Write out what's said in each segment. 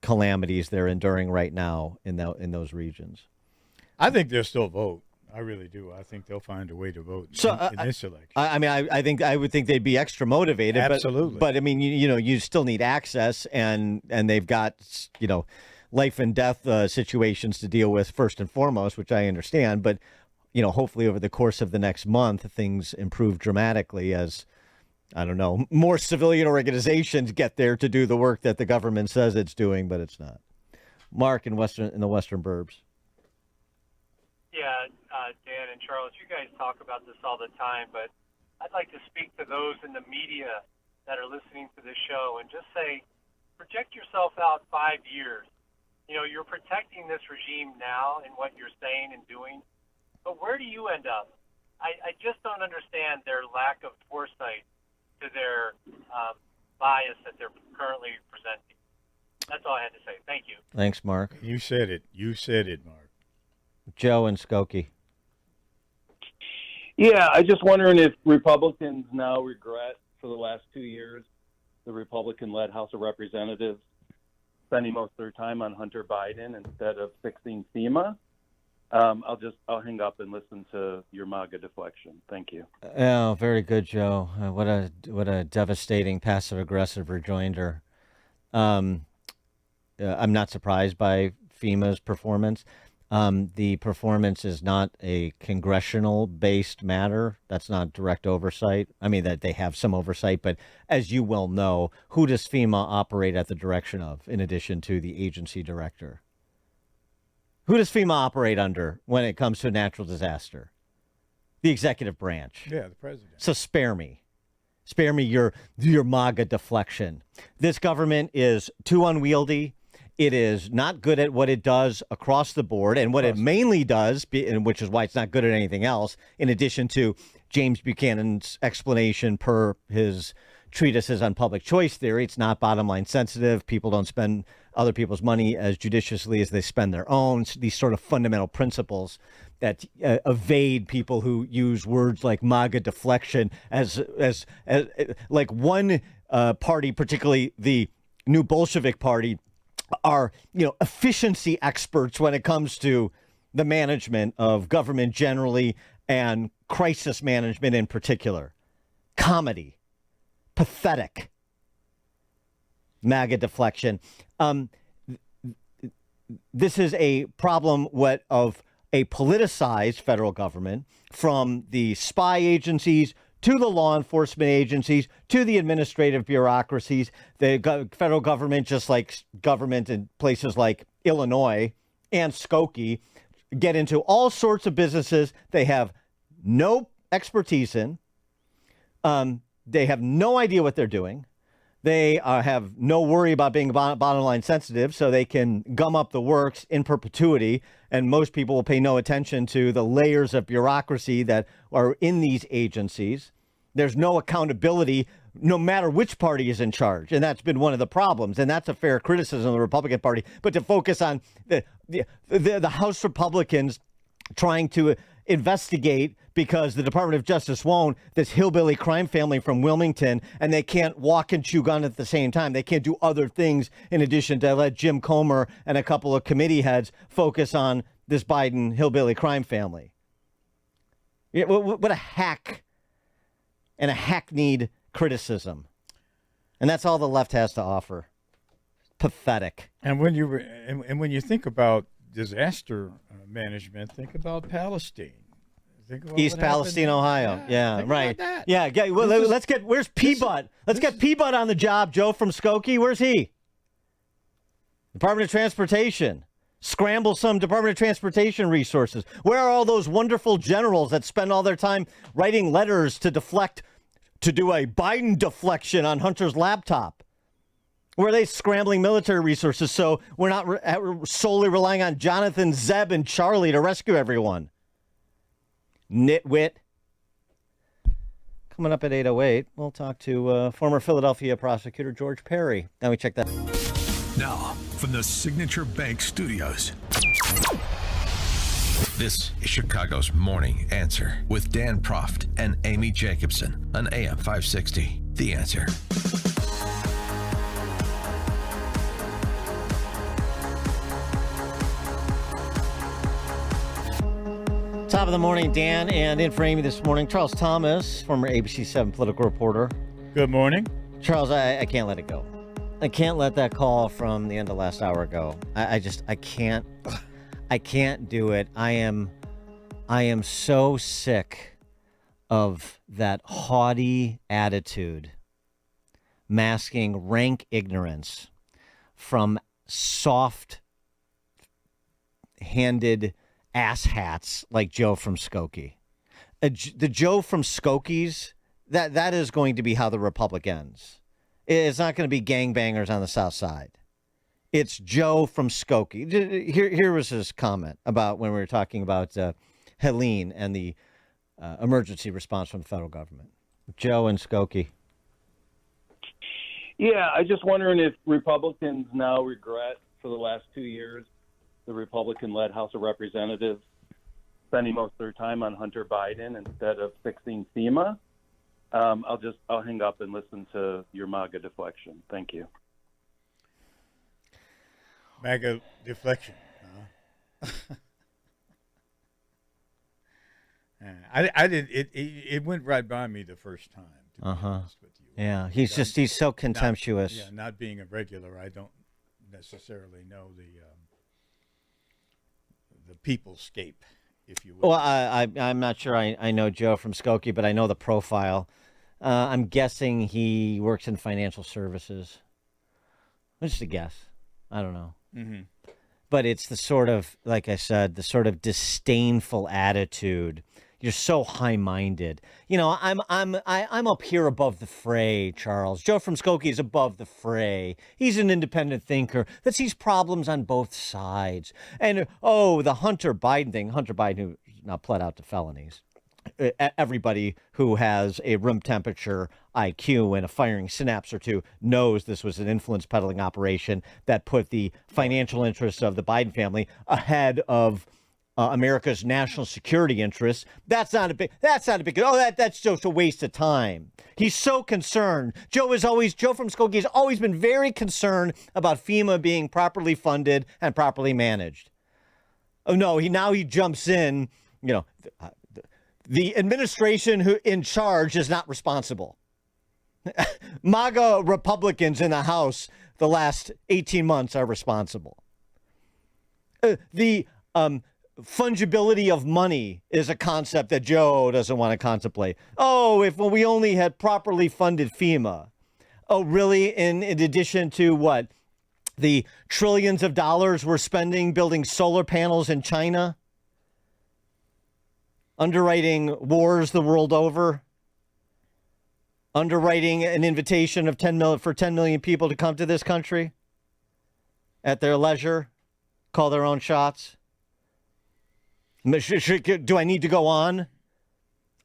calamities they're enduring right now in those regions. I think they'll still vote. I really do. I think they'll find a way to vote in this election. I would think they'd be extra motivated. Absolutely. But I mean, you still need access, and they've got, life and death situations to deal with first and foremost, which I understand. But, hopefully over the course of the next month, things improve dramatically as, I don't know, more civilian organizations get there to do the work that the government says it's doing, but it's not. Mark in the Western Burbs. Yeah, Dan and Charles, you guys talk about this all the time, but I'd like to speak to those in the media that are listening to this show and just say, project yourself out 5 years. You're protecting this regime now in what you're saying and doing, but where do you end up? I just don't understand their lack of foresight to their bias that they're currently presenting. That's all I had to say. Thank you. Thanks, Mark. You said it, Mark. Joe and Skokie. Yeah, I'm just wondering if Republicans now regret for the last 2 years the Republican-led House of Representatives spending most of their time on Hunter Biden instead of fixing FEMA. I'll hang up and listen to your MAGA deflection. Thank you. Oh, very good, Joe. What a devastating passive-aggressive rejoinder. I'm not surprised by FEMA's performance. The performance is not a congressional-based matter. That's not direct oversight. I mean, that they have some oversight, but as you well know, who does FEMA operate at the direction of, in addition to the agency director? Who does FEMA operate under when it comes to a natural disaster? The executive branch. Yeah, the president. So spare me your MAGA deflection. This government is too unwieldy. It is not good at what it does across the board, and what it mainly does, and which is why it's not good at anything else, in addition to James Buchanan's explanation per his treatises on public choice theory, it's not bottom line sensitive. People don't spend other people's money as judiciously as they spend their own. These sort of fundamental principles that evade people who use words like MAGA deflection as like one party, particularly the New Bolshevik Party, are efficiency experts when it comes to the management of government generally and crisis management in particular. Comedy, pathetic, MAGA deflection. This is a problem of a politicized federal government, from the spy agencies to the law enforcement agencies, to the administrative bureaucracies. The federal government, just like government in places like Illinois and Skokie, get into all sorts of businesses they have no expertise in. They have no idea what they're doing. They have no worry about being bottom line sensitive, so they can gum up the works in perpetuity. And most people will pay no attention to the layers of bureaucracy that are in these agencies. There's no accountability, no matter which party is in charge. And that's been one of the problems. And that's a fair criticism of the Republican Party. But to focus on the House Republicans trying to investigate, because the Department of Justice won't, this hillbilly crime family from Wilmington, and they can't walk and chew gum at the same time. They can't do other things in addition to let Jim Comer and a couple of committee heads focus on this Biden hillbilly crime family. What a hack and a hackneyed criticism. And that's all the left has to offer. Pathetic. And when you think about disaster management, think about Palestine. East Palestine, Ohio. Yeah, right. Yeah. Well, where's P-Butt? Let's get P-Butt on the job. Joe from Skokie, where's he? Department of Transportation. Scramble some Department of Transportation resources. Where are all those wonderful generals that spend all their time writing letters to do a Biden deflection on Hunter's laptop? Where are they scrambling military resources so we're not solely relying on Jonathan, Zeb, and Charlie to rescue everyone? Nitwit. Coming up at 8:08, we'll talk to former Philadelphia prosecutor George Perry. Now we check that. Now, from the Signature Bank Studios, this is Chicago's Morning Answer with Dan Proft and Amy Jacobson on AM 560. The Answer. Top of the morning, Dan, and in for Amy this morning, Charles Thomas, former ABC 7 political reporter. Good morning. Charles, I can't let it go. I can't let that call from the end of last hour go. I can't do it. I am so sick of that haughty attitude masking rank ignorance from soft-handed asshats like Joe from Skokie. The Joe from Skokies, that is going to be how the Republic ends. It's not going to be gangbangers on the South Side. It's Joe from Skokie. Here was his comment about when we were talking about Helene and the emergency response from the federal government. Joe and Skokie. Yeah, I just wondering if Republicans now regret for the last 2 years the Republican-led House of Representatives spending most of their time on Hunter Biden instead of fixing FEMA. I'll hang up and listen to your MAGA deflection. Thank you. MAGA deflection. I did it went right by me the first time. To be honest with you. Yeah, he's so contemptuous. Not being a regular, I don't necessarily know the peoplescape, if you will. Well, I'm not sure I know Joe from Skokie, but I know the profile. I'm guessing he works in financial services. Just a guess. I don't know. Mm-hmm. But it's the sort of, like I said, the sort of disdainful attitude. You're so high-minded. You know, I'm up here above the fray, Charles. Joe from Skokie is above the fray. He's an independent thinker that sees problems on both sides. And, the Hunter Biden thing, Hunter Biden, who's now pled out to felonies. Everybody who has a room temperature IQ and a firing synapse or two knows this was an influence peddling operation that put the financial interests of the Biden family ahead of America's national security interests. That's not a big. That's just a waste of time. He's so concerned. Joe from Skokie has always been very concerned about FEMA being properly funded and properly managed. Oh no, he jumps in. You know, the administration who in charge is not responsible. MAGA Republicans in the House the last 18 months are responsible. The fungibility of money is a concept that Joe doesn't want to contemplate. If we only had properly funded FEMA. Oh, really? In addition to what? The trillions of dollars we're spending building solar panels in China? Underwriting wars the world over? Underwriting an invitation of 10 million people to come to this country at their leisure, call their own shots? Do I need to go on?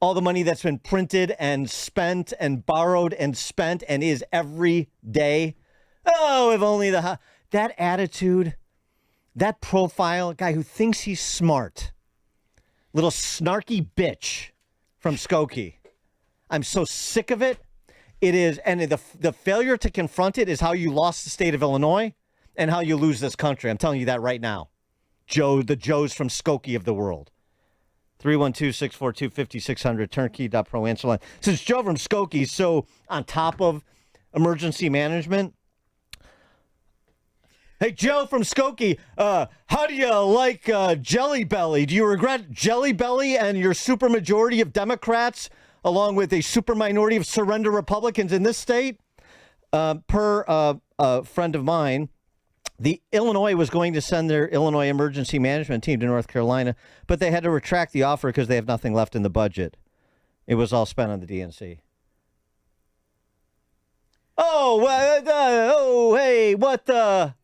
All the money that's been printed and spent and borrowed and spent and is every day. If only that attitude, that profile, a guy who thinks he's smart, little snarky bitch from Skokie. I'm so sick of it. It is, and the failure to confront it is how you lost the state of Illinois and how you lose this country. I'm telling you that right now. The Joes from Skokie of the world. 312-642-5600, turnkey.pro answer line. Since Joe from Skokie is so on top of emergency management. Hey, Joe from Skokie, how do you like Jelly Belly? Do you regret Jelly Belly and your supermajority of Democrats, along with a superminority of surrender Republicans in this state? Per a friend of mine, the Illinois was going to send their Illinois emergency management team to North Carolina, but they had to retract the offer because they have nothing left in the budget. It was all spent on the DNC. Hey, what the?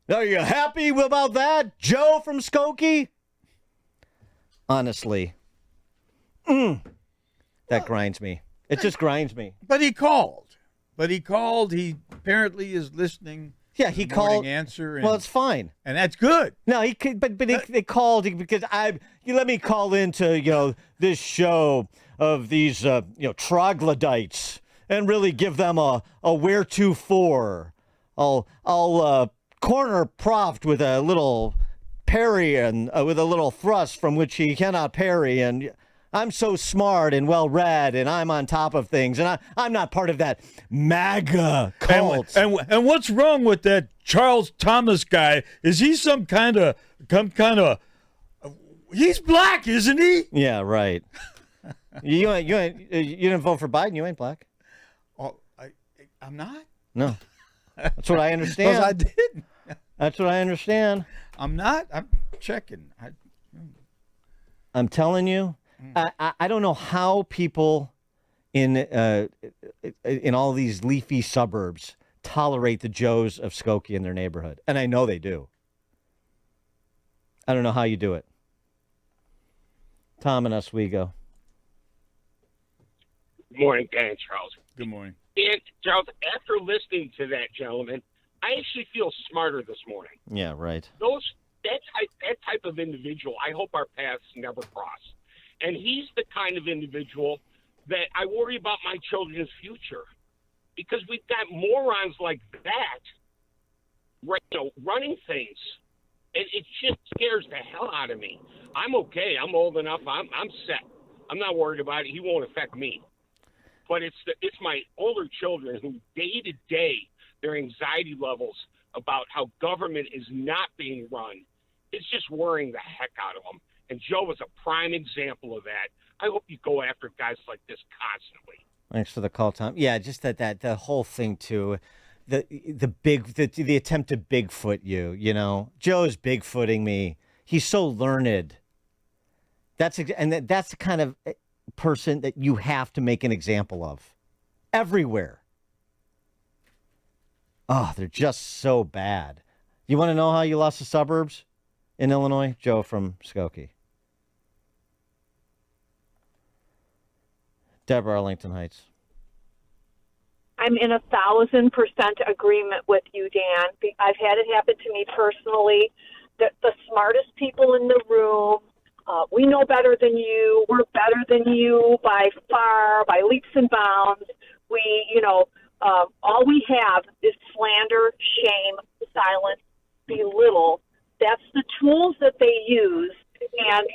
Are you happy about that, Joe from Skokie? Honestly, that grinds me. It just grinds me. But he called. He apparently is listening. Yeah, he called. Answer. Well, it's fine, and that's good. No, they called because you let me call into this show of these troglodytes and really give them a wheretofore. I'll corner Proft with a little parry and with a little thrust from which he cannot parry. And I'm so smart and well-read, and I'm on top of things, and I'm not part of that MAGA cult. And what's wrong with that Charles Thomas guy? Is he some kind of he's black, isn't he? Yeah, right. you didn't vote for Biden. You ain't black. Oh, I'm not. No, that's what I understand. Because I did. That's what I understand. I'm not. I'm checking. I'm telling you. I don't know how people in all these leafy suburbs tolerate the Joes of Skokie in their neighborhood, and I know they do. I don't know how you do it. Tom and Oswego. Good morning, Dan and Charles. Good morning. Dan, Charles, after listening to that gentleman, I actually feel smarter this morning. Yeah, right. That type of individual, I hope our paths never cross. And he's the kind of individual that I worry about my children's future, because we've got morons like that, running things. It just scares the hell out of me. I'm okay. I'm old enough. I'm set. I'm not worried about it. He won't affect me. But it's my older children who day to day, their anxiety levels about how government is not being run, it's just worrying the heck out of them. And Joe was a prime example of that. I hope you go after guys like this constantly. Thanks for the call, Tom. Yeah, just that the whole thing too, the attempt to Bigfoot you know, Joe's Bigfooting me. He's so learned. That's the kind of person that you have to make an example of everywhere. Oh, they're just so bad. You want to know how you lost the suburbs in Illinois? Joe from Skokie. Deborah, Arlington Heights. I'm in 1,000% agreement with you, Dan. I've had it happen to me personally. The smartest people in the room, we know better than you. We're better than you by far, by leaps and bounds. All we have is slander, shame, silence, belittle. That's the tools that they use. And,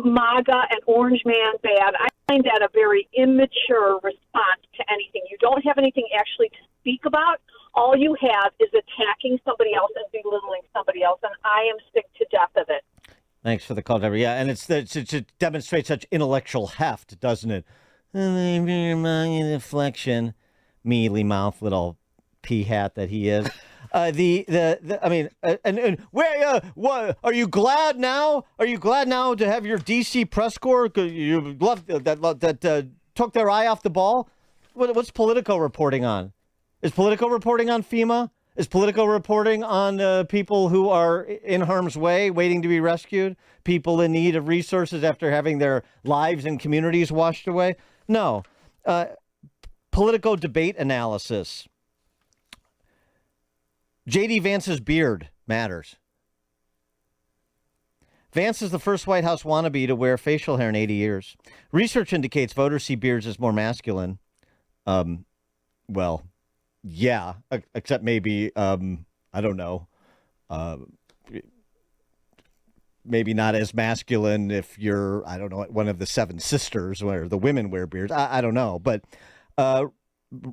MAGA and Orange Man bad. I find that a very immature response to anything. You don't have anything actually to speak about. All you have is attacking somebody else and belittling somebody else, and I am sick to death of it. Thanks for the call, Deborah. Yeah, and it demonstrates such intellectual heft, doesn't it? Deflection, mealy mouth, little pea hat that he is. What are you glad now? Are you glad now to have your DC press corps? You love that took their eye off the ball. What's Politico reporting on? Is Politico reporting on FEMA? Is Politico reporting on people who are in harm's way, waiting to be rescued? People in need of resources after having their lives and communities washed away? No. Politico debate analysis. J.D. Vance's beard matters. Vance is the first White House wannabe to wear facial hair in 80 years. Research indicates voters see beards as more masculine. Well, yeah, except maybe, I don't know, maybe not as masculine if you're, I don't know, one of the seven sisters where the women wear beards. I don't know, but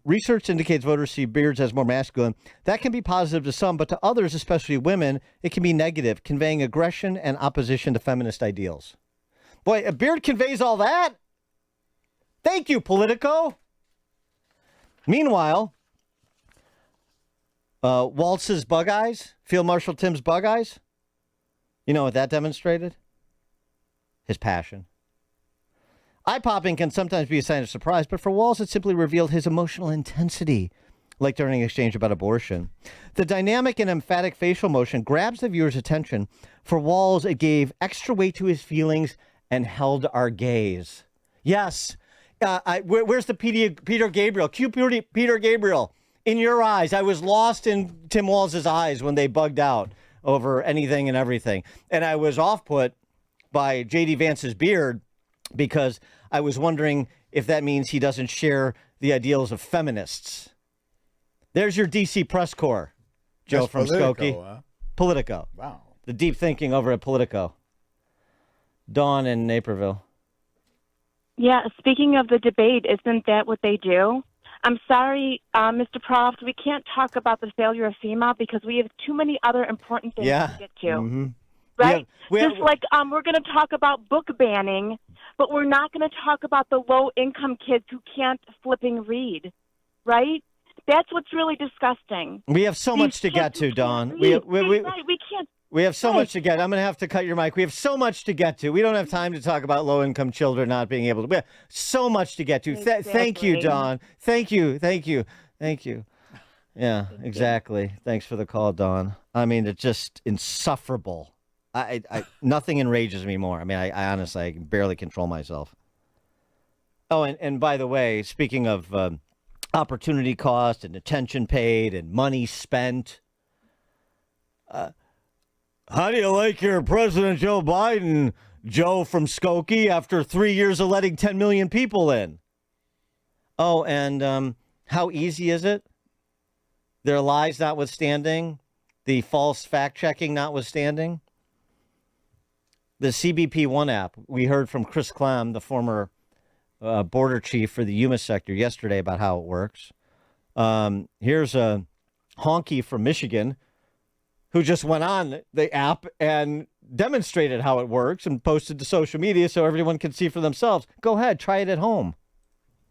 research indicates voters see beards as more masculine. That can be positive to some, but to others, especially women, it can be negative, conveying aggression and opposition to feminist ideals. Boy, a beard conveys all that. Thank you, Politico. Meanwhile, Waltz's bug eyes, Field Marshal Tim's bug eyes, you know what that demonstrated? His passion. Eye-popping can sometimes be a sign of surprise, but for Walz, it simply revealed his emotional intensity, like during an exchange about abortion. The dynamic and emphatic facial motion grabs the viewer's attention. For Walz, it gave extra weight to his feelings and held our gaze. Yes. Where's the Peter Gabriel? Cue Peter Gabriel. In your eyes. I was lost in Tim Walz's eyes when they bugged out over anything and everything. And I was off-put by J.D. Vance's beard because I was wondering if that means he doesn't share the ideals of feminists. There's your D.C. press corps, Joe. That's from Politico, Skokie. huh? Politico. Wow. The deep thinking over at Politico. Dawn in Naperville. Yeah, speaking of the debate, isn't that what they do? I'm sorry, Mr. Proft, we can't talk about the failure of FEMA because we have too many other important things to get to. Mm-hmm. Right? We have, Just like we're going to talk about book banning, but we're not going to talk about the low-income kids who can't flipping read, right? That's what's really disgusting. we have so much to get to, Dawn. We can't. We have so much to get. I'm going to have to cut your mic. We have so much to get to. We don't have time to talk about low-income children not being able to. We have so much to get to. Thank you, Dawn. Thank you. Yeah, exactly. Thanks for the call, Dawn. I mean, it's just insufferable. Nothing enrages me more. I mean, I honestly, I can barely control myself. Oh, and by the way, speaking of opportunity cost and attention paid and money spent, how do you like your President Joe Biden, Joe from Skokie, after 3 years of letting 10 million people in? Oh, and how easy is it? Their lies notwithstanding, the false fact-checking notwithstanding. The CBP One app, we heard from Chris Clem, the former border chief for the Yuma sector yesterday about how it works. Here's a honky from Michigan who just went on the app and demonstrated how it works and posted to social media so everyone can see for themselves. Go ahead, try it at home.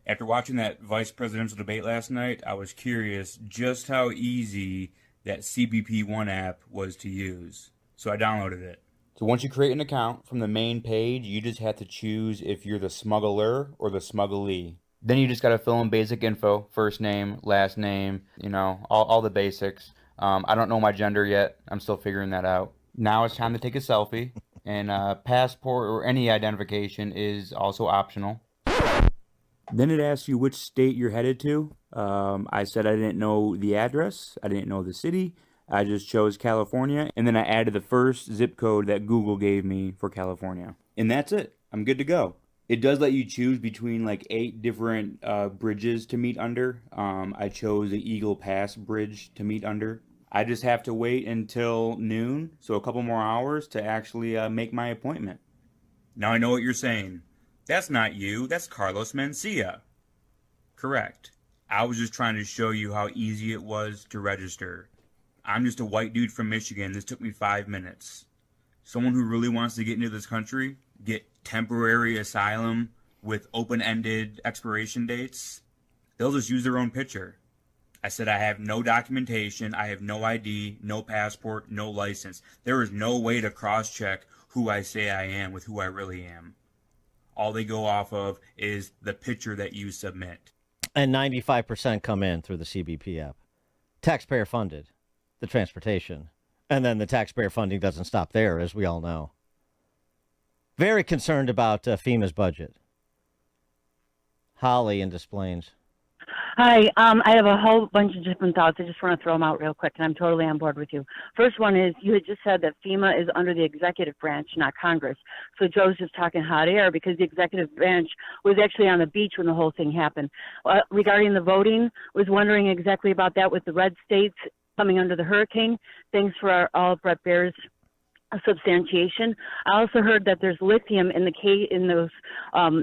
After watching that vice presidential debate last night, I was curious just how easy that CBP One app was to use. So I downloaded it. So once you create an account from the main page, you just have to choose if you're the smuggler or the smugglee. Then you just got to fill in basic info, first name, last name, all the basics. I don't know my gender yet. I'm still figuring that out. Now it's time to take a selfie, and passport or any identification is also optional. Then it asks you which state you're headed to. I said I didn't know the address. I didn't know the city. I just chose California, and then I added the first zip code that Google gave me for California. And that's it. I'm good to go. It does let you choose between like 8 different bridges to meet under. I chose the Eagle Pass Bridge to meet under. I just have to wait until noon, so a couple more hours to actually make my appointment. Now I know what you're saying. That's not you, that's Carlos Mencia. Correct. I was just trying to show you how easy it was to register. I'm just a white dude from Michigan. This took me 5 minutes. Someone who really wants to get into this country, get temporary asylum with open-ended expiration dates, they'll just use their own picture. I said I have no documentation, I have no ID, no passport, no license. There is no way to cross-check who I say I am with who I really am. All they go off of is the picture that you submit. And 95% come in through the CBP app. Taxpayer funded, the transportation. And then the taxpayer funding doesn't stop there, as we all know. Very concerned about FEMA's budget. Holly in Des Plaines. Hi, I have a whole bunch of different thoughts. I just want to throw them out real quick, and I'm totally on board with you. First one is, you had just said that FEMA is under the executive branch, not Congress. So Joe's just talking hot air because the executive branch was actually on the beach when the whole thing happened. Regarding the voting, was wondering exactly about that with the red states coming under the hurricane. Thanks for all of Brett Baer's substantiation. I also heard that there's lithium in the cave, in those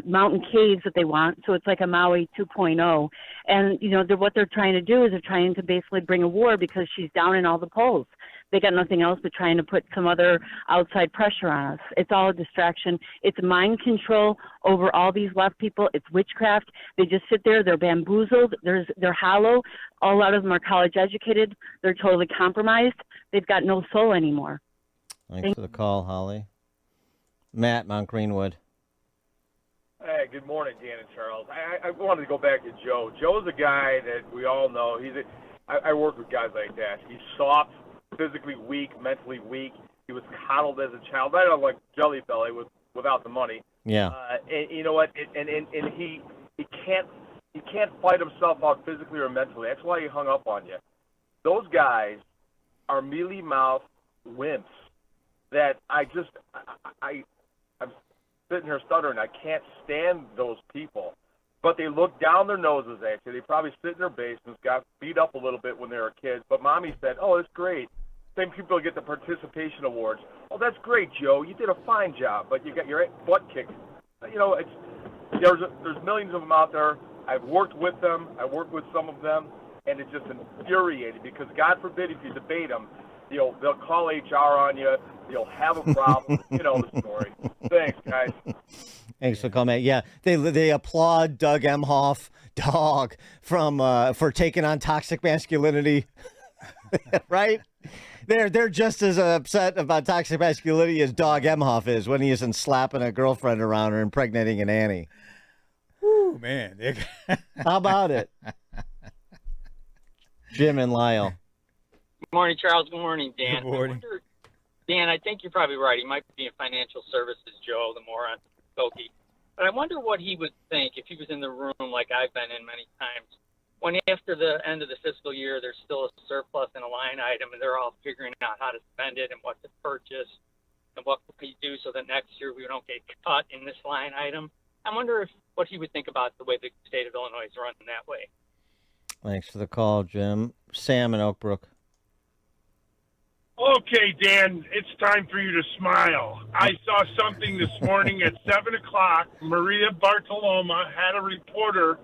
mountain caves that they want, so it's like a Maui 2.0. And what they're trying to do is they're trying to basically bring a war because she's down in all the polls. They got nothing else but trying to put some other outside pressure on us. It's all a distraction. It's mind control over all these left people. It's witchcraft. They just sit there. They're bamboozled. They're hollow. A lot of them are college educated. They're totally compromised. They've got no soul anymore. Thanks for the call, Holly. Matt, Mount Greenwood. Hey, good morning, Dan and Charles. I wanted to go back to Joe. Joe's a guy that we all know. I work with guys like that. He's soft, physically weak, mentally weak. He was coddled as a child. I don't like Jelly Belly without the money. Yeah. And you know what? And he can't fight himself out physically or mentally. That's why he hung up on you. Those guys are mealy-mouthed wimps. That I'm sitting here stuttering. I can't stand those people. But they look down their noses at you. They probably sit in their basements, got beat up a little bit when they were kids. But mommy said, oh, it's great. Same people get the participation awards. Oh, that's great, Joe. You did a fine job, but you got your butt kicked. You know, there's millions of them out there. I've worked with them. I work with some of them, and it's just infuriating because God forbid if you debate them, they'll call HR on you. You'll have a problem. You know the story. Thanks, guys. Thanks for comment. Yeah, they applaud Doug Emhoff, dog, for taking on toxic masculinity. Right? They're just as upset about toxic masculinity as Dog Emhoff is when he isn't slapping a girlfriend around or impregnating a nanny. Woo, man. How about it? Jim and Lyle. Good morning, Charles. Good morning, Dan. Good morning. Dan, I think you're probably right. He might be in financial services, Joe, the moron, Skokie. But I wonder what he would think if he was in the room like I've been in many times. When after the end of the fiscal year, there's still a surplus in a line item, and they're all figuring out how to spend it and what to purchase and what we do so that next year we don't get cut in this line item. I wonder what he would think about the way the state of Illinois is run that way. Thanks for the call, Jim. Sam in Oak Brook. Okay, Dan, it's time for you to smile. I saw something this morning at 7 o'clock. Maria Bartoloma had a reporter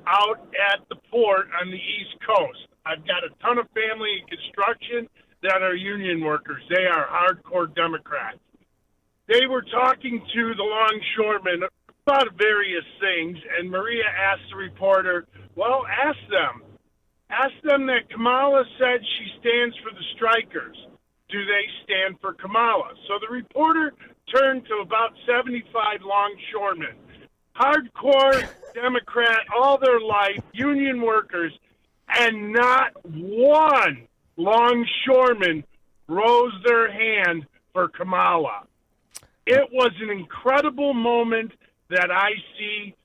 out at the port on the East Coast. I've got a ton of family in construction that are union workers. They are hardcore Democrats. They were talking to the longshoremen about various things, and Maria asked the reporter, well, ask them that Kamala said she stands for the strikers. Do they stand for Kamala? So the reporter turned to about 75 longshoremen, hardcore Democrat all their life, union workers, and not one longshoreman rose their hand for Kamala. It was an incredible moment that I see.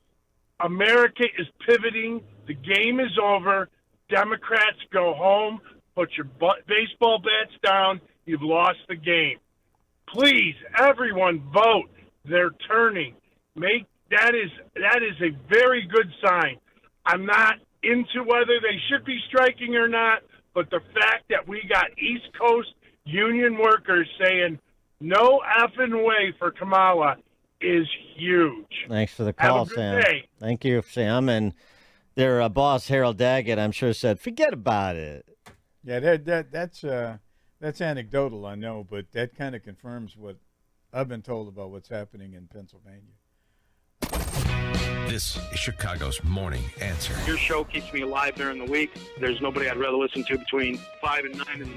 America is pivoting. The game is over. Democrats, go home. Put your baseball bats down. You've lost the game. Please, everyone, vote. They're turning. That is a very good sign. I'm not into whether they should be striking or not, but the fact that we got East Coast union workers saying no effing way for Kamala is huge. Thanks for the call, Have a good Sam. day. Thank you, Sam. And their boss, Harold Daggett, I'm sure said, forget about it. Yeah, that's anecdotal, I know, but that kind of confirms what I've been told about what's happening in Pennsylvania. This is Chicago's Morning Answer. Your show keeps me alive during the week. There's nobody I'd rather listen to between 5 and 9 in the morning.